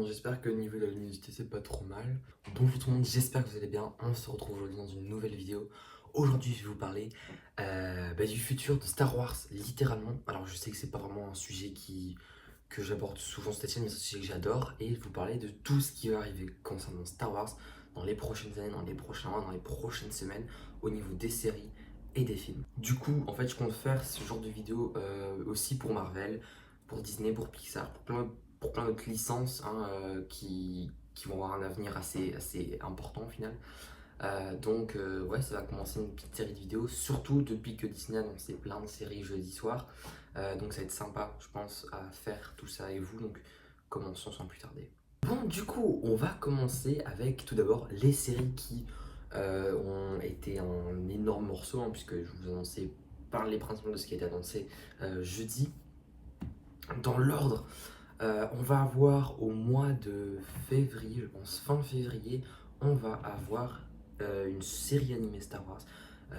J'espère que le niveau de la luminosité c'est pas trop mal. Bonjour tout le monde, j'espère que vous allez bien. On se retrouve aujourd'hui dans une nouvelle vidéo. Aujourd'hui je vais vous parler du futur de Star Wars, littéralement. Alors je sais que c'est pas vraiment un sujet que j'aborde souvent sur cette chaîne, mais c'est un sujet que j'adore. Et je vais vous parler de tout ce qui va arriver concernant Star Wars dans les prochaines années, dans les prochains mois, dans les prochaines semaines, au niveau des séries et des films. Du coup, en fait, je compte faire ce genre de vidéo aussi pour Marvel, pour Disney, pour Pixar, pour plein d'autres licences qui vont avoir un avenir assez important au final. Ouais, ça va commencer une petite série de vidéos, surtout depuis que Disney a annoncé plein de séries jeudi soir. Donc ça va être sympa, je pense, à faire tout ça avec vous. Donc commençons sans plus tarder. Bon, du coup, on va commencer avec tout d'abord les séries qui ont été un énorme morceau, hein, puisque je vous annonçais par les principes de ce qui a été annoncé jeudi. Dans l'ordre, on va avoir au mois de février, je pense fin février, on va avoir une série animée Star Wars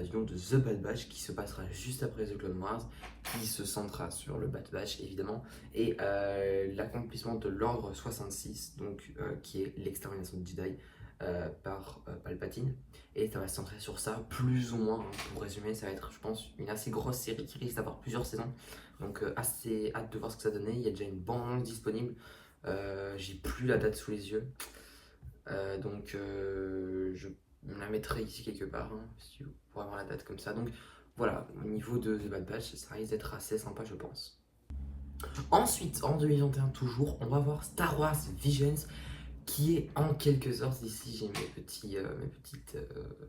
du nom de The Bad Batch qui se passera juste après The Clone Wars, qui se centrera sur le Bad Batch évidemment, et l'accomplissement de l'ordre 66, donc qui est l'extermination de Jedi par Palpatine. Et ça va se centrer sur ça, plus ou moins, hein. Pour résumer, ça va être, je pense, une assez grosse série qui risque d'avoir plusieurs saisons. Donc assez hâte de voir ce que ça donnait. Il y a déjà une bande disponible. J'ai plus la date sous les yeux. Je me la mettrai ici quelque part, hein, si vous pourrez avoir la date comme ça. Donc voilà, au niveau de The Bad Batch, ça risque d'être assez sympa, je pense. Ensuite, en 2021 toujours, on va voir Star Wars Visions, qui est en quelque sorte, ici j'ai mes petites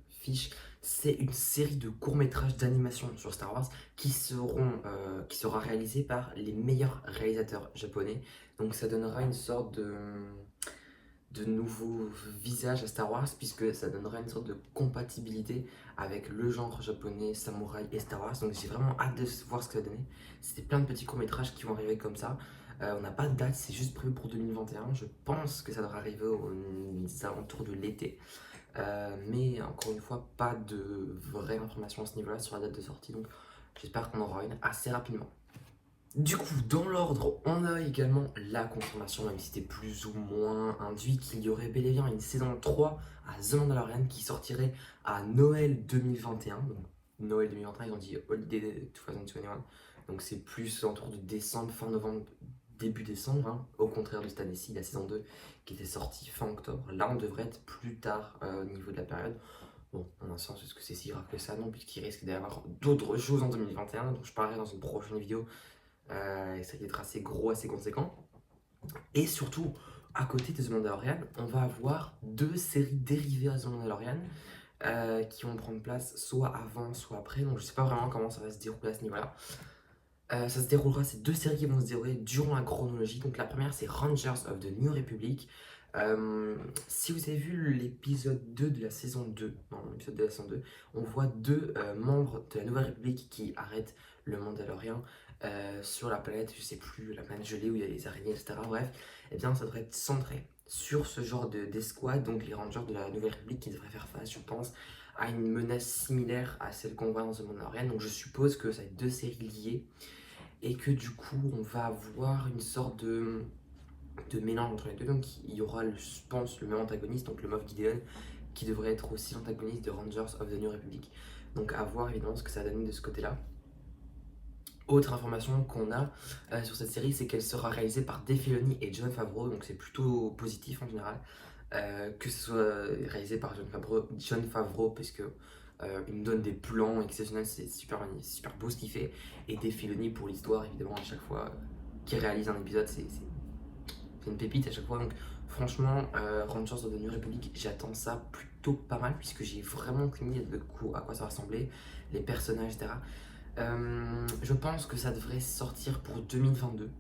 fiches, c'est une série de courts-métrages d'animation sur Star Wars qui sera réalisée par les meilleurs réalisateurs japonais. Donc ça donnera une sorte de nouveau visage à Star Wars, puisque ça donnera une sorte de compatibilité avec le genre japonais, samouraï et Star Wars. Donc j'ai vraiment hâte de voir ce que ça va donner. C'était plein de petits courts-métrages qui vont arriver comme ça. On n'a pas de date, c'est juste prévu pour 2021. Je pense que ça devrait arriver aux alentours de l'été. Mais encore une fois, pas de vraie information à ce niveau-là sur la date de sortie. Donc j'espère qu'on aura une assez rapidement. Du coup, dans l'ordre, on a également la confirmation, même si c'était plus ou moins induit, qu'il y aurait bel et bien une saison 3 à The Mandalorian qui sortirait à Noël 2021. Donc, Noël 2021, ils ont dit Holiday 2021. Donc, c'est plus autour de décembre, fin novembre, début décembre, hein. Au contraire de cette année-ci, la saison 2 qui était sortie fin octobre. Là, on devrait être plus tard au niveau de la période. Bon, en un sens, est-ce que c'est si grave que ça? Non, puisqu'il risque d'y avoir d'autres choses en 2021, dont je parlerai dans une prochaine vidéo. Et ça va être assez gros, assez conséquent. Et surtout, à côté de The Mandalorian, on va avoir deux séries dérivées à The Mandalorian qui vont prendre place soit avant, soit après. Donc je sais pas vraiment comment ça va se dérouler à ce niveau-là. Ça se déroulera, ces deux séries qui vont se dérouler durant la chronologie. Donc la première, c'est Rangers of the New Republic. Si vous avez vu l'épisode 2 de la saison 2, non, l'épisode de la saison 2, on voit deux membres de la Nouvelle République qui arrêtent le Mandalorian sur la planète, je sais plus, la planète gelée où il y a les araignées, etc. Bref, et bien ça devrait être centré sur ce genre d'escouade, donc les Rangers de la Nouvelle République qui devraient faire face, je pense, à une menace similaire à celle qu'on voit dans The Mandalorian. Donc je suppose que ça va être deux séries liées et que du coup on va avoir une sorte de mélange entre les deux. Donc il y aura, je pense, le même antagoniste, donc le Moff Gideon, qui devrait être aussi l'antagoniste de Rangers of the New Republic. Donc à voir évidemment ce que ça donne de ce côté-là. Autre information qu'on a sur cette série, c'est qu'elle sera réalisée par Dave Filoni et Jon Favreau, donc c'est plutôt positif en général. Que ce soit réalisé par Jon Favreau parce que il nous donne des plans exceptionnels, c'est super beau ce qu'il fait. Et Dave Filoni pour l'histoire, évidemment, à chaque fois qu'il réalise un épisode, c'est une pépite à chaque fois. Donc franchement, Rangers of the New Republic, j'attends ça plutôt pas mal puisque j'ai vraiment aucune idée de à quoi ça va ressembler, les personnages, etc. Je pense que ça devrait sortir pour 2022.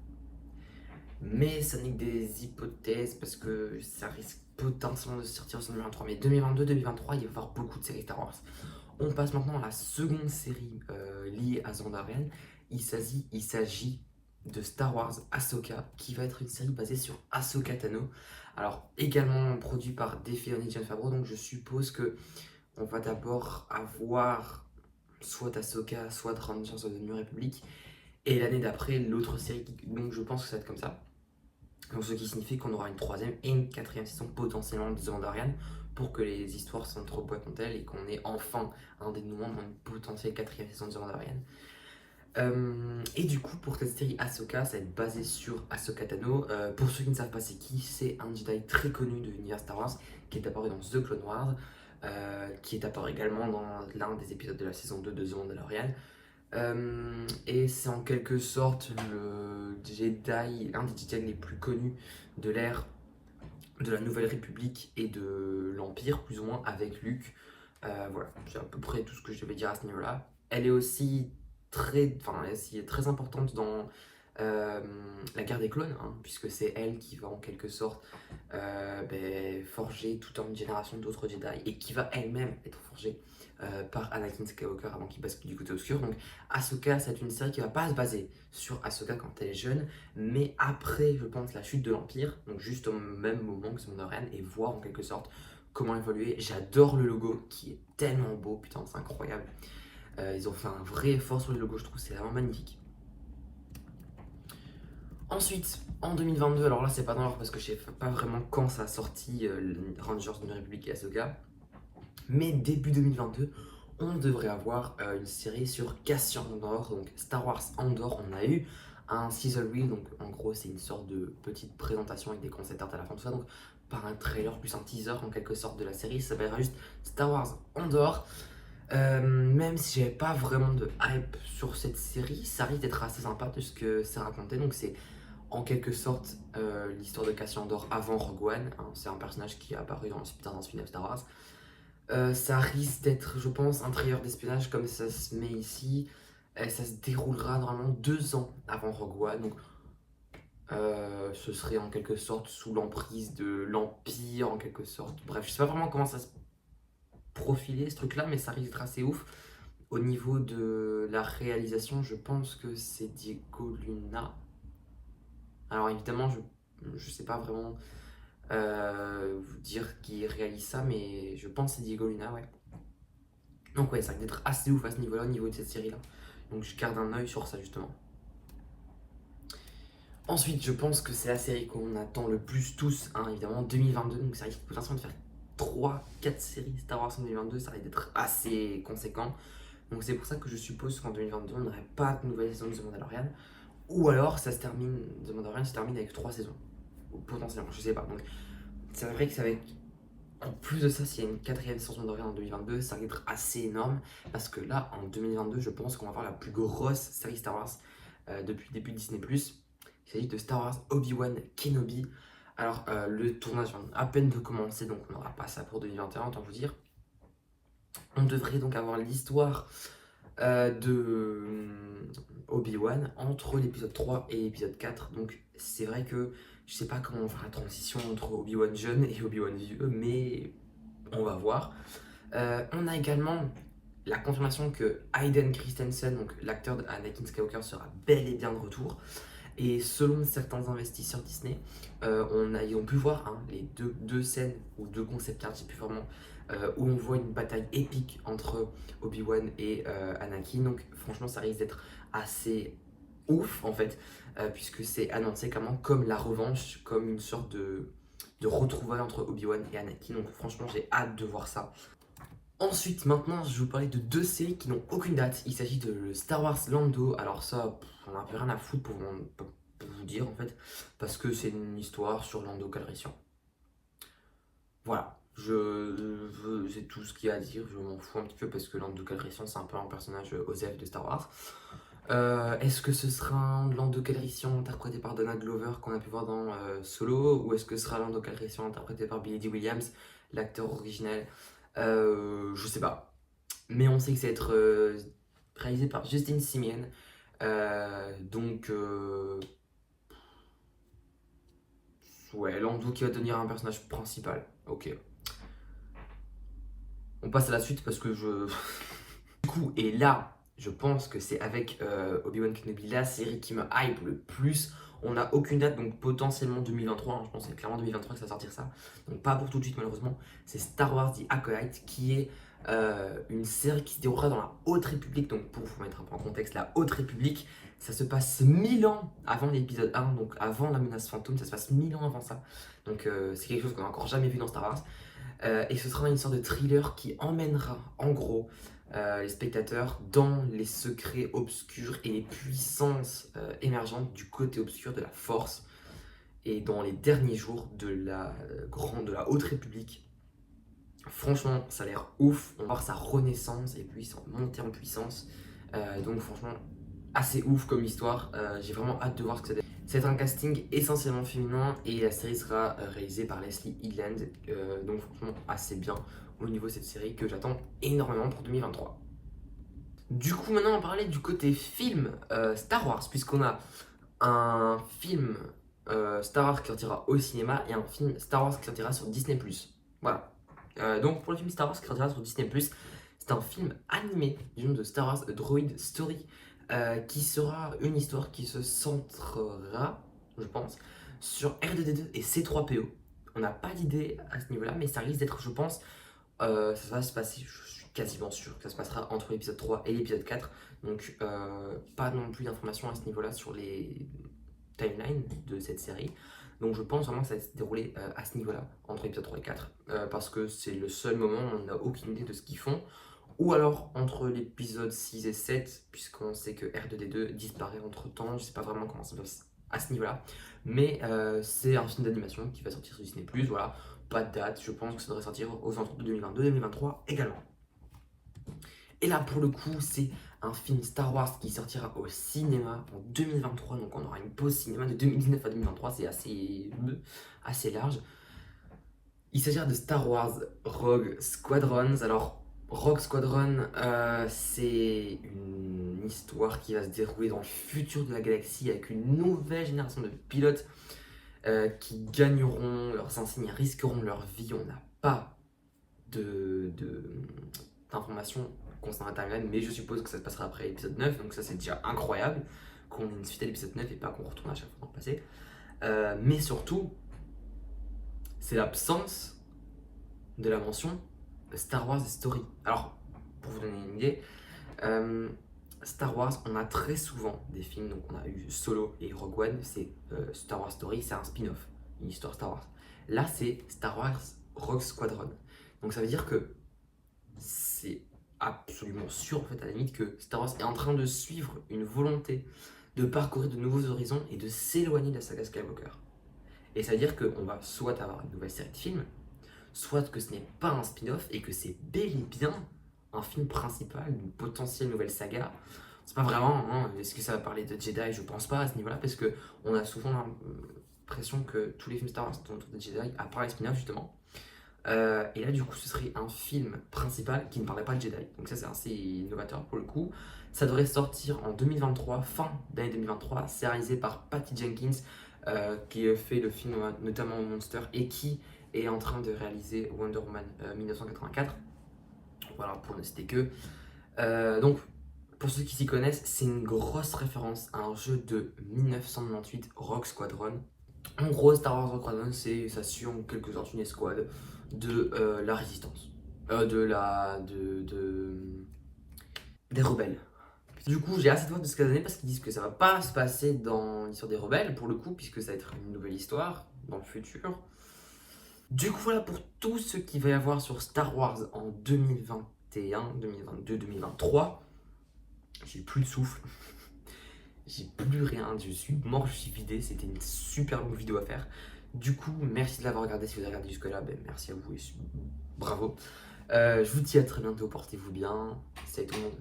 Mais ça n'est que des hypothèses parce que ça risque potentiellement de sortir en 2023. Mais 2022-2023, il va y avoir beaucoup de séries Star Wars. On passe maintenant à la seconde série liée à Mandalorian. Il s'agit de Star Wars Ahsoka, qui va être une série basée sur Ahsoka Tano. Alors, également produit par Dave Filoni et Jon Favreau, donc je suppose que on va d'abord avoir soit Ahsoka, soit Rangers of the New Republic, et l'année d'après, l'autre série, donc je pense que ça va être comme ça. Donc, ce qui signifie qu'on aura une troisième et une quatrième saison potentiellement de The Mandalorian pour que les histoires s'entrepoitent entre elles et qu'on ait enfin un dénouement dans une potentielle quatrième saison de The Mandalorian. Et du coup, pour cette série Ahsoka, ça va être basé sur Ahsoka Tano. Pour ceux qui ne savent pas c'est qui, c'est un Jedi très connu de l'univers Star Wars qui est apparu dans The Clone Wars, qui est apparu également dans l'un des épisodes de la saison 2 de The Mandalorian. Et c'est en quelque sorte le Jedi, un des Jedi les plus connus de l'ère de la Nouvelle République et de l'Empire, plus ou moins, avec Luke. Voilà, c'est à peu près tout ce que je devais dire à ce niveau-là. Elle est aussi très importante dans la guerre des clones, hein, puisque c'est elle qui va en quelque sorte forger toute une génération d'autres Jedi et qui va elle-même être forgée par Anakin Skywalker avant qu'il bascule du côté obscur. Donc Ahsoka, c'est une série qui va pas se baser sur Ahsoka quand elle est jeune, mais après, je pense, la chute de l'Empire, donc juste au même moment que son reine, et voir en quelque sorte comment évoluer. J'adore le logo qui est tellement beau, putain, c'est incroyable. Ils ont fait un vrai effort sur le logo, je trouve, c'est vraiment magnifique. Ensuite, en 2022, alors là c'est pas dans l'ordre parce que je sais pas vraiment quand ça a sorti Rangers de la République et Ahsoka, mais début 2022, on devrait avoir une série sur Cassian Andor, donc Star Wars Andor. On a eu un sizzle reel, donc en gros c'est une sorte de petite présentation avec des concept art à la fin, tout ça, donc par un trailer plus un teaser en quelque sorte de la série, ça s'appellera juste Star Wars Andor. Même si j'avais pas vraiment de hype sur cette série, ça risque d'être assez sympa de ce que c'est raconté. Donc c'est en quelque sorte l'histoire de Cassian Andor avant Rogue One, hein. C'est un personnage qui est apparu dans un spin-off Star Wars. Ça risque d'être, je pense, un thriller d'espionnage comme ça se met ici. Ça se déroulera normalement 2 ans avant Rogue One. Donc ce serait en quelque sorte sous l'emprise de l'Empire, en quelque sorte. Bref, je sais pas vraiment comment ça se profiler ce truc là, mais ça risque d'être assez ouf. Au niveau de la réalisation, je pense que c'est Diego Luna. Alors évidemment, je sais pas vraiment vous dire qui réalise ça, mais je pense que c'est Diego Luna, ouais. Donc ouais, ça risque d'être assez ouf à ce niveau-là, au niveau de cette série-là. Donc je garde un œil sur ça justement. Ensuite, je pense que c'est la série qu'on attend le plus tous, hein, évidemment, 2022. Donc ça risque potentiellement de faire 3-4 séries Star Wars en 2022, ça risque d'être assez conséquent. Donc c'est pour ça que je suppose qu'en 2022, on n'aurait pas de nouvelle saison de The Mandalorian. Ou alors, The Mandalorian se termine avec 3 saisons. Ou potentiellement, je sais pas. Donc c'est vrai que c'est avec... En plus de ça, s'il y a une quatrième saison de Mandalorian en 2022, ça risque d'être assez énorme. Parce que là, en 2022, je pense qu'on va avoir la plus grosse série Star Wars depuis le début de Disney+. Il s'agit de Star Wars Obi-Wan Kenobi. Alors, le tournage vient à peine de commencer, donc on n'aura pas ça pour 2021, autant vous dire. On devrait donc avoir l'histoire de Obi-Wan entre l'épisode 3 et l'épisode 4. Donc c'est vrai que je sais pas comment on va faire la transition entre Obi-Wan jeune et Obi-Wan vieux, mais on va voir. On a également la confirmation que Hayden Christensen, donc l'acteur d'Anakin Skywalker, sera bel et bien de retour. Et selon certains investisseurs Disney, ils ont pu voir les deux scènes ou deux concept art, je sais plus vraiment, où on voit une bataille épique entre Obi-Wan et Anakin. Donc franchement, ça risque d'être assez ouf en fait, puisque c'est annoncé clairement comme la revanche, comme une sorte de retrouvaille entre Obi-Wan et Anakin. Donc franchement, j'ai hâte de voir ça. Ensuite, maintenant, je vais vous parler de 2 séries qui n'ont aucune date. Il s'agit de Star Wars Lando. Alors ça, on n'a un peu rien à foutre pour vous dire en fait, parce que c'est une histoire sur Lando Calrissian. Voilà, c'est tout ce qu'il y a à dire. Je m'en fous un petit peu parce que Lando Calrissian, c'est un peu un personnage Osef de Star Wars. Est-ce que ce sera un Lando Calrissian interprété par Donald Glover qu'on a pu voir dans Solo, ou est-ce que ce sera Lando Calrissian interprété par Billy Dee Williams, l'acteur originel? Je sais pas. Mais on sait que ça va être réalisé par Justin Simien. Ouais, Lando qui va devenir un personnage principal. Ok. On passe à la suite parce que je... Du coup, et là, je pense que c'est avec Obi-Wan Kenobi la série qui me hype le plus. On n'a aucune date, donc potentiellement 2023, hein, je pense que c'est clairement 2023 que ça va sortir ça. Donc pas pour tout de suite malheureusement. C'est Star Wars The Acolyte qui est une série qui se déroulera dans la Haute République. Donc pour vous mettre un peu en contexte, la Haute République, ça se passe 1000 ans avant l'épisode 1, donc avant la menace fantôme, ça se passe 1000 ans avant ça. Donc c'est quelque chose qu'on n'a encore jamais vu dans Star Wars. Et ce sera une sorte de thriller qui emmènera en gros les spectateurs dans les secrets obscurs et les puissances émergentes du côté obscur de la Force. Et dans les derniers jours de la Haute République, franchement, ça a l'air ouf. On va voir sa renaissance et puis sa montée en puissance. Donc franchement, assez ouf comme histoire. J'ai vraiment hâte de voir ce que ça donne. C'est un casting essentiellement féminin et la série sera réalisée par Leslie Headland. Donc franchement, assez bien au niveau de cette série que j'attends énormément pour 2023. Du coup, maintenant on va parler du côté film Star Wars, puisqu'on a un film Star Wars qui sortira au cinéma et un film Star Wars qui sortira sur Disney+. Voilà. Donc pour le film Star Wars qui sortira sur Disney+, c'est un film animé du nom de Star Wars A Droid Story qui sera une histoire qui se centrera, je pense, sur R2D2 et C3PO. On n'a pas d'idée à ce niveau-là, mais ça risque d'être, je pense, ça va se passer, je suis quasiment sûr que ça se passera entre l'épisode 3 et l'épisode 4. Donc pas non plus d'informations à ce niveau-là sur les timelines de cette série. Donc je pense vraiment que ça va se dérouler à ce niveau-là, entre l'épisode 3 et 4, parce que c'est le seul moment où on n'a aucune idée de ce qu'ils font. Ou alors entre l'épisode 6 et 7, puisqu'on sait que R2D2 disparaît entre temps, je sais pas vraiment comment ça passe à ce niveau-là. Mais c'est un film d'animation qui va sortir sur Disney+, voilà, pas de date, je pense que ça devrait sortir aux alentours de 2022-2023 également. Et là pour le coup, c'est un film Star Wars qui sortira au cinéma en 2023, donc on aura une pause cinéma de 2019 à 2023, c'est assez large. Il s'agira de Star Wars Rogue Squadrons. Alors, Rogue Squadron, c'est une histoire qui va se dérouler dans le futur de la galaxie avec une nouvelle génération de pilotes qui gagneront leurs insignes et risqueront leur vie. On n'a pas d'informations concernant la timeline, mais je suppose que ça se passera après l'épisode 9, donc ça c'est déjà incroyable qu'on ait une suite à l'épisode 9 et pas qu'on retourne à chaque fois dans le passé. Mais surtout, c'est l'absence de la mention Star Wars Story. Alors, pour vous donner une idée, Star Wars, on a très souvent des films, donc on a eu Solo et Rogue One, c'est Star Wars Story, c'est un spin-off, une histoire Star Wars. Là, c'est Star Wars Rogue Squadron. Donc ça veut dire que c'est absolument sûr, en fait, à la limite, que Star Wars est en train de suivre une volonté de parcourir de nouveaux horizons et de s'éloigner de la saga Skywalker. Et ça veut dire qu'on va soit avoir une nouvelle série de films, soit que ce n'est pas un spin-off et que c'est bel et bien un film principal d'une potentielle nouvelle saga. C'est pas vraiment, hein, est-ce que ça va parler de Jedi? Je pense pas à ce niveau-là, parce que on a souvent l'impression que tous les films Star Wars sont autour de Jedi, à part les spin-offs justement. Et là, du coup, ce serait un film principal qui ne parlait pas de Jedi. Donc ça, c'est assez innovateur pour le coup. Ça devrait sortir en 2023, fin d'année 2023. C'est réalisé par Patty Jenkins, qui fait le film notamment Monster et qui est en train de réaliser Wonder Woman 1984. Voilà, pour ne citer que. Donc, pour ceux qui s'y connaissent, c'est une grosse référence à un jeu de 1998, Rogue Squadron. En gros, Star Wars Rogue Squadron, ça suit en quelque sorte une escouade de la résistance. Des rebelles. Du coup, j'ai assez de voir de ce qu'elles parce qu'ils disent que ça va pas se passer dans l'histoire des rebelles, pour le coup, puisque ça va être une nouvelle histoire dans le futur. Du coup, voilà pour tout ce qu'il va y avoir sur Star Wars en 2021, 2022, 2023. J'ai plus de souffle. J'ai plus rien. Je suis mort, je suis vidé. C'était une super longue vidéo à faire. Du coup, merci de l'avoir regardé. Si vous avez regardé jusque-là, ben, merci à vous et bravo. Je vous dis à très bientôt. Portez-vous bien. Salut tout le monde.